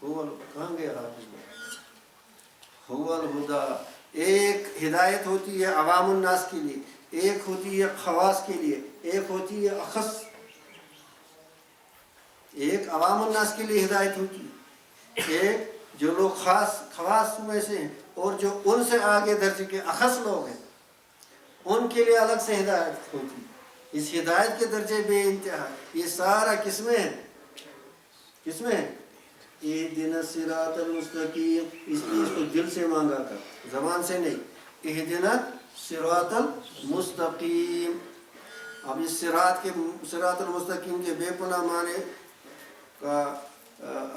کہاں گیا حافظ میں؟ هو الہدا. ایک ہدایت ہوتی ہے عوام الناس کے لیے، ایک ہوتی ہے خواص کے لیے، ایک ہوتی ہے اخص. ایک عوام الناس کے لیے ہدایت ہوتی ہے، ایک جو لوگ خواص میں سے ہیں اور جو ان سے آگے درجے کے اخص لوگ ہیں ان کے لیے الگ سے ہدایت ہوتی ہے. اس ہدایت کے درجے بے انتہا. یہ سارا کس میں ہے؟ کس میں ہے؟ اہدنا الصراط المستقیم. اس لیے اس کو دل سے مانگا کر، زبان سے نہیں. اہدنا الصراط المستقیم. اب اس صراط المستقیم کے بے پناہ معنی کا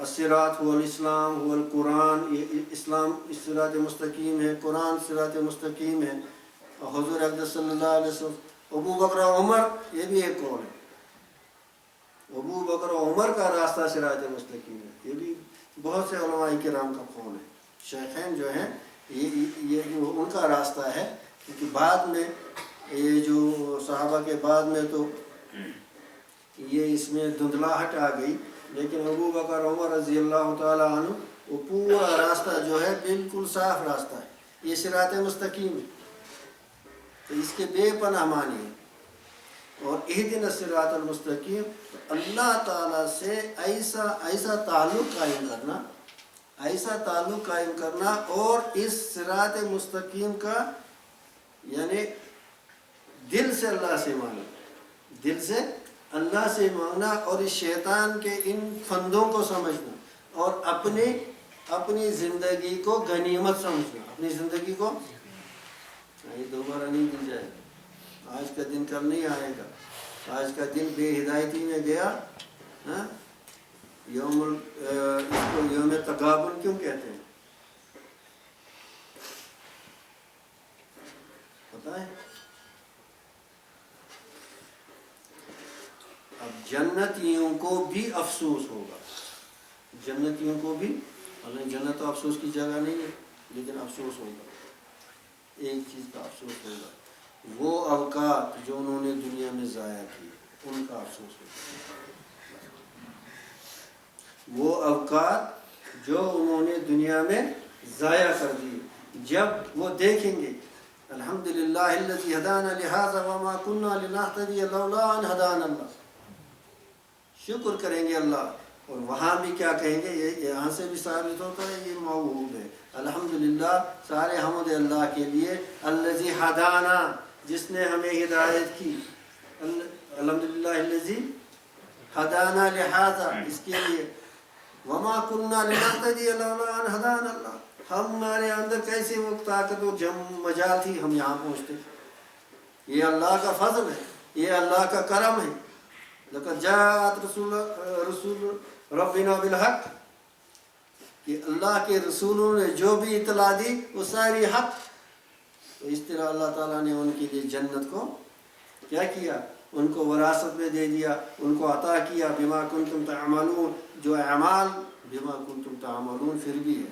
الصراط هو الاسلام هو القرآن. یہ اسلام اس صراط مستقیم ہے، قرآن صراط مستقیم ہے. حضور اقدس صلی اللہ علیہ وسلم. ابو بکر و عمر، یہ بھی ایک قول ہے، ابو بکر و عمر کا راستہ صراط مستقیم ہے. یہ بھی بہت سے علماء کرام کا قول ہے. شیخین جو ہیں یہ ان کا راستہ ہے، کیونکہ بعد میں یہ جو صحابہ کے بعد میں تو یہ اس میں دھندلاہٹ آ گئی، لیکن ابو بکر عمر رضی اللہ تعالیٰ عنہ وہ پورا راستہ جو ہے بالکل صاف راستہ ہے. یہ صراط مستقیم ہے. تو اس کے بے پناہ معنی ہے. اور اہدنا الصراط المستقیم، اللہ تعالیٰ سے ایسا تعلق قائم کرنا اور اس صراط مستقیم کا یعنی دل سے اللہ سے مانگنا، دل سے اللہ سے مانگنا، اور اس شیطان کے ان فندوں کو سمجھنا اور اپنی زندگی کو غنیمت سمجھنا. اپنی زندگی کو یہ دوبارہ نہیں مل جائے گا. آج کا دن کل نہیں آئے گا. آج کا دن بے ہدایتی میں گیا. اس کو یوم تغابن کیوں کہتے ہیں پتہ ہے؟ اب جنتیوں کو بھی افسوس ہوگا. جنتیوں کو بھی، جنت تو افسوس کی جگہ نہیں ہے، لیکن افسوس ہوگا. ایک چیز کا افسوس ہوگا، وہ اوقات جو انہوں نے دنیا میں ضائع کی ان کا افسوس ہوگا. وہ اوقات جو انہوں نے دنیا میں ضائع کر دی، جب وہ دیکھیں گے الحمدللہ الذی ہدانا لہذا وما كنا لنہتدی لولا ان ہدانا اللہ، شکر کریں گے اللہ. اور وہاں بھی کیا کہیں گے؟ یہاں سے بھی ثابت ہوتا ہے یہ موعود ہے. الحمدللہ، سارے حمد اللہ کے لیے. الذی ہدانا، جس نے ہمیں ہدایت کی. الحمدللہ الذی ہدانا لہذا، اس کے لیے. وما كنا لنہتدی لولا ان ہدانا اللہ، ہمارے اندر کیسے وہ طاقت و مجال تھی ہم یہاں پہنچتے. یہ اللہ کا فضل ہے، یہ اللہ کا کرم ہے. لقد جاءت رسول ربنا بالحق، کہ اللہ کے رسولوں نے جو بھی اطلاع دی وہ ساری حق. تو اس طرح اللہ تعالیٰ نے ان کے لیے جنت کو کیا کیا؟ ان کو وراثت میں دے دیا، ان کو عطا کیا. بما کنتم تعملون، جو اعمال بما کنتم تعملون پھر بھی ہے،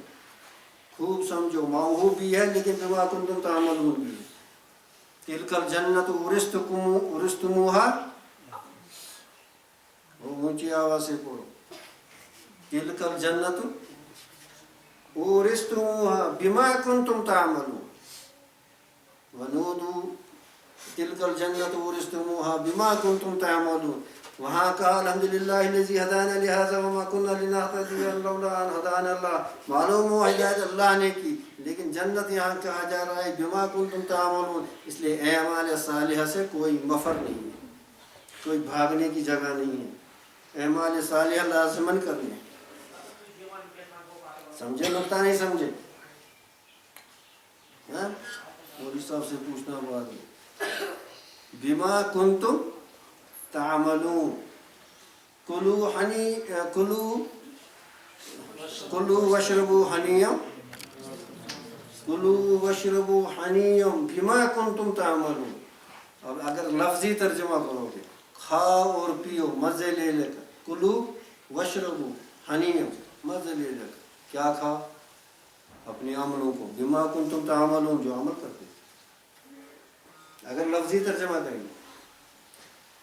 خوب سمجھو، موہوب بھی ہے لیکن بما کنتم تعملون بھی ہے. تلک الجنت ورثتموها، وہ اونچی آواز سے پڑھو. تلک الجنت ورثتموها بما کنتم تعملون. ونودوا تلک الجنت ورثتموها بما کنتم تعملون. وہاں کہا الحمدللہ الذی ہدانا لہذا وما كنا لنہتدی لولا ان ہدانا اللہ. معلوم ہو ہدایت اللہ نے کی، لیکن جنت یہاں کہا جا رہا ہے بما کنتم تعملون. اس لیے اعمال صالحہ سے کوئی مفر نہیں ہے، کوئی بھاگنے کی جگہ نہیں ہے. اعمال صالحہ لازماً کرنے. سمجھے نقطہ؟ نہیں سمجھے؟ مولوی صاحب سے پوچھنا بات ہے. بما کنتم تعملون. کلوا واشربوا حنیئا، کلوا واشربوا حنیئا بما کنتم تعملون. اب اگر لفظی ترجمہ کرو گے، کھاؤ اور پیو مزے لے لے کر. کلو واشربوا حنیئا، مزے لے لے کر. کیا کھا؟ اپنے عملوں کو. بما کنتم تعملون، جو عمل کرتے. اگر لفظی ترجمہ کریں گے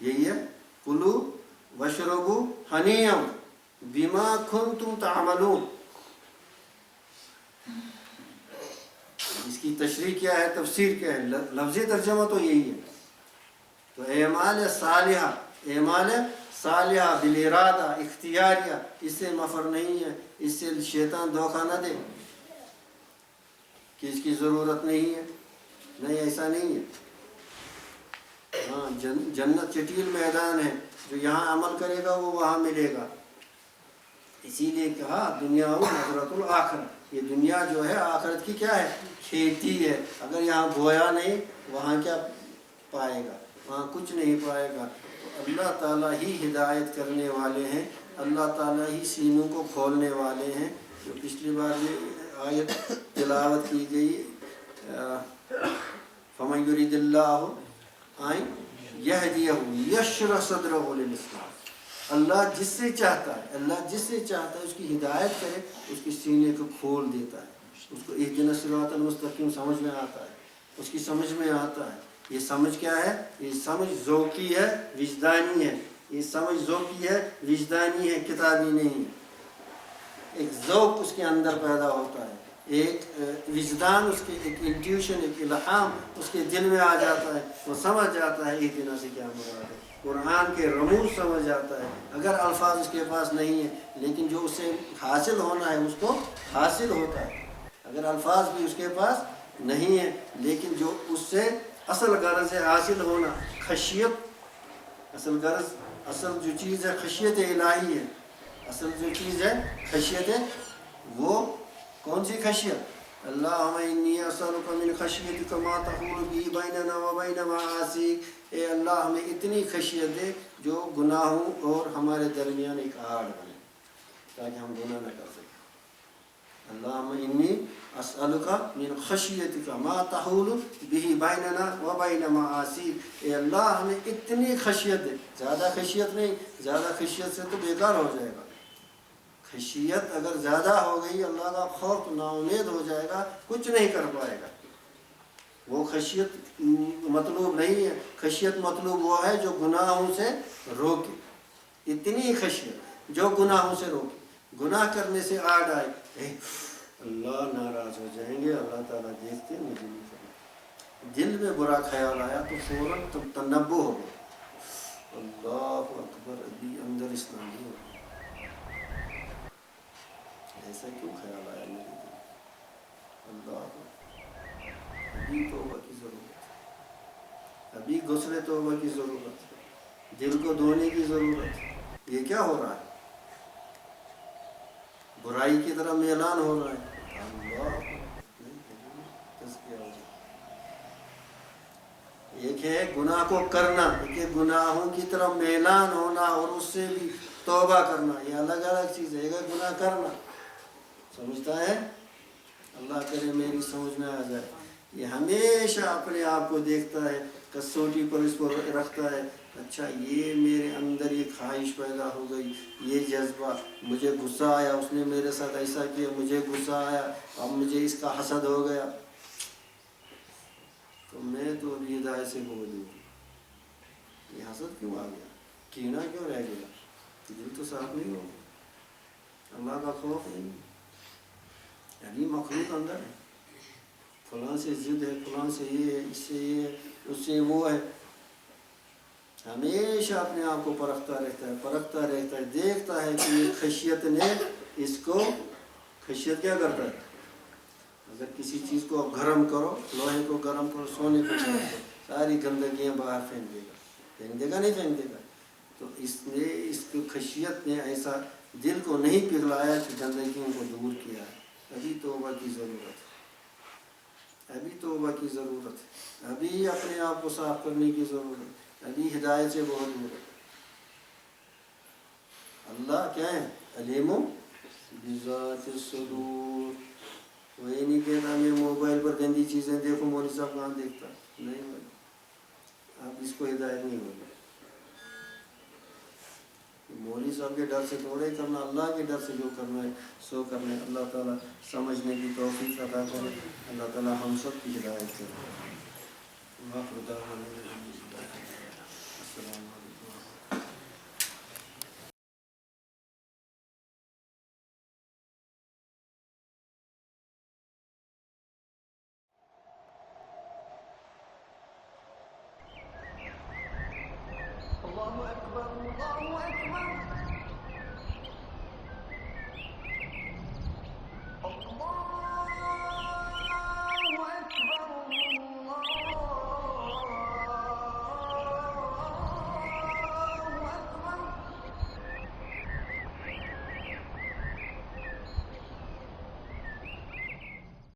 یہی ہے، کلو واشربوا حنیئا بما کنتم تعملون. کی تشریح کیا ہے، تفسیر کیا ہے؟ لفظی ترجمہ تو یہی ہے. تو اعمال صالحہ، اعمال صالحہ بالارادہ اختیاریہ، اس سے مفر نہیں ہے، اس سے شیطان دھوکہ نہ دے کہ اس کی ضرورت نہیں ہے. نہیں، ایسا نہیں ہے. ہاں، جنت چٹیل میدان ہے، جو یہاں عمل کرے گا وہ وہاں ملے گا. اسی لیے کہا دنیا نظرۃ الآخرہ، یہ دنیا جو ہے آخرت کی کیا ہے؟ کھیتی ہے. اگر یہاں بویا نہیں وہاں کیا پائے گا؟ وہاں کچھ نہیں پائے گا. تو اللہ تعالیٰ ہی ہدایت کرنے والے ہیں، اللہ تعالیٰ ہی سینوں کو کھولنے والے ہیں. جو پچھلی بار یہ آیت تلاوت کی گئی، فَمَن يُرِدِ اللَّهُ أَن يَهْدِيَهُ يَشْرَحْ صَدْرَهُ لِلْإِسْلَامِ. اللہ جس سے چاہتا ہے، اللہ جس سے چاہتا ہے اس کی ہدایت کرے، اس کی سینے کو کھول دیتا ہے. اس کو اہدنا الصراط المستقیم سمجھ میں آتا ہے، اس کی سمجھ میں آتا ہے. یہ سمجھ کیا ہے؟ یہ سمجھ ذوقی ہے، وجدانی ہے. یہ سمجھ ذوقی ہے، وجدانی ہے، کتابی نہیں ہے. ایک ذوق اس کے اندر پیدا ہوتا ہے، ایک وجدان، اس کے ایک انٹیوشن، ایک الہام اس کے دل میں آ جاتا ہے. وہ سمجھ جاتا ہے اہدنا سے کیا مراد ہے، قرآن کے رموز سمجھ جاتا ہے. اگر الفاظ اس کے پاس نہیں ہیں لیکن جو اسے حاصل ہونا ہے اس کو حاصل ہوتا ہے. اگر الفاظ بھی اس کے پاس نہیں ہیں لیکن جو اس سے اصل غرض ہے حاصل ہونا، خشیت، اصل غرض، اصل جو چیز ہے خشیت الہی ہے. اصل جو چیز ہے خشیت ہے، وہ کون سی خشیت؟ اللہم انی اسألک من خشیتک ما تحول به بیننا و بین معاصیک. اے اللہ ہمیں اتنی خشیت دے جو گناہوں اور ہمارے درمیان ایک آڑ بنے تاکہ ہم گناہ نہ کر سکیں. اللہم انی اسألک من خشیتک ما تحول به بیننا و بین معاصیک. اے اللہ ہمیں اتنی خشیت دے، زیادہ خشیت نہیں، زیادہ خشیت سے تو بیکار ہو جائے گا. خشیت اگر زیادہ ہو گئی، اللہ کا خوف، نا امید ہو جائے گا، کچھ نہیں کر پائے گا. وہ خشیت مطلوب نہیں ہے. خشیت مطلوب وہ ہے جو گناہوں سے روکے. اتنی خشیت جو گناہوں سے روکے. گناہ کرنے سے آڑ آئے، اللہ ناراض ہو جائیں گے، اللہ تعالیٰ دیکھتے ہیں، مجھے نہیں کرنا. دل میں برا خیال آیا تو فوراً تنبہ ہو گیا، اللہ اکبر، ابھی اندر اسلام نہیں ہو گیا. ایسا کیوں خیال آیا میرے دل؟ اللہ، ابھی توبہ کی ضرورت ہے، ابھی غسل توبہ کی ضرورت ہے، دل کو دھونے کی ضرورت ہے. یہ کیا ہو رہا ہے؟ برائی کی طرف میلان ہو رہا ہے. اللہ، تزکیہ ہو جائے. ایک ہے گناہ کو کرنا، ایک ہے گناہوں کی طرف میلان ہونا اور اس سے بھی توبہ کرنا. یہ الگ الگ چیز ہے. ایک ہے گناہ کرنا، سمجھتا ہے؟ اللہ کرے میری سمجھ میں آ جائے. یہ ہمیشہ اپنے آپ کو دیکھتا ہے، کسوٹی پر اس کو رکھتا ہے. اچھا، یہ میرے اندر یہ خواہش پیدا ہو گئی، یہ جذبہ، مجھے غصہ آیا، اس نے میرے ساتھ ایسا کیا، مجھے غصہ آیا، اب مجھے اس کا حسد ہو گیا، تو میں تو ابھی ہدایت سے بول دوں. یہ حسد کیوں آ گیا؟ کینہ کیوں رہ گیا؟ دل تو صاف نہیں ہو گیا، اللہ کا خوف نہیں. یعنی مخلوق اندر ہے، فلاں سے ضد ہے، فلاں سے یہ ہے، اس سے یہ ہے، اس سے وہ ہے. ہمیشہ اپنے آپ کو پرکھتا رہتا ہے، پرکھتا رہتا ہے، دیکھتا ہے کہ یہ خشیت نے اس کو، خشیت کیا کرتا ہے؟ اگر کسی چیز کو گرم کرو، لوہے کو گرم کرو، سونے کو گرم کرو، ساری گندگیاں باہر پھینک دے گا. پھینک دے گا نہیں پھینک دے گا؟ تو اس نے، اس کی خشیت نے ایسا دل کو نہیں پگھلایا کہ گندگیوں کو دور کیا ہے. ابھی توبہ کی ضرورت ہے، ابھی توبہ کی ضرورت ہے، ابھی اپنے آپ کو صاف کرنے کی ضرورت ہے، ابھی ہدایت سے بہت دور ہے. اللہ کیا ہے؟ علیم بذات الصدور. وہ یہ نہیں کہتا میں موبائل پر گندی چیزیں دیکھوں، مولوی صاحب کہاں دیکھتا؟ نہیں بھائی، آپ اس کو ہدایت نہیں ہوگی. مولوی صاحب کے ڈر سے تھوڑے کرنا، اللہ کے ڈر سے جو کرنا ہے سو کرنا ہے. اللہ تعالیٰ سمجھنے کی توفیق عطا کرے. اللہ تعالیٰ ہم سب کی ہدایت کرے. السلام علیکم. أكبر الله أكبر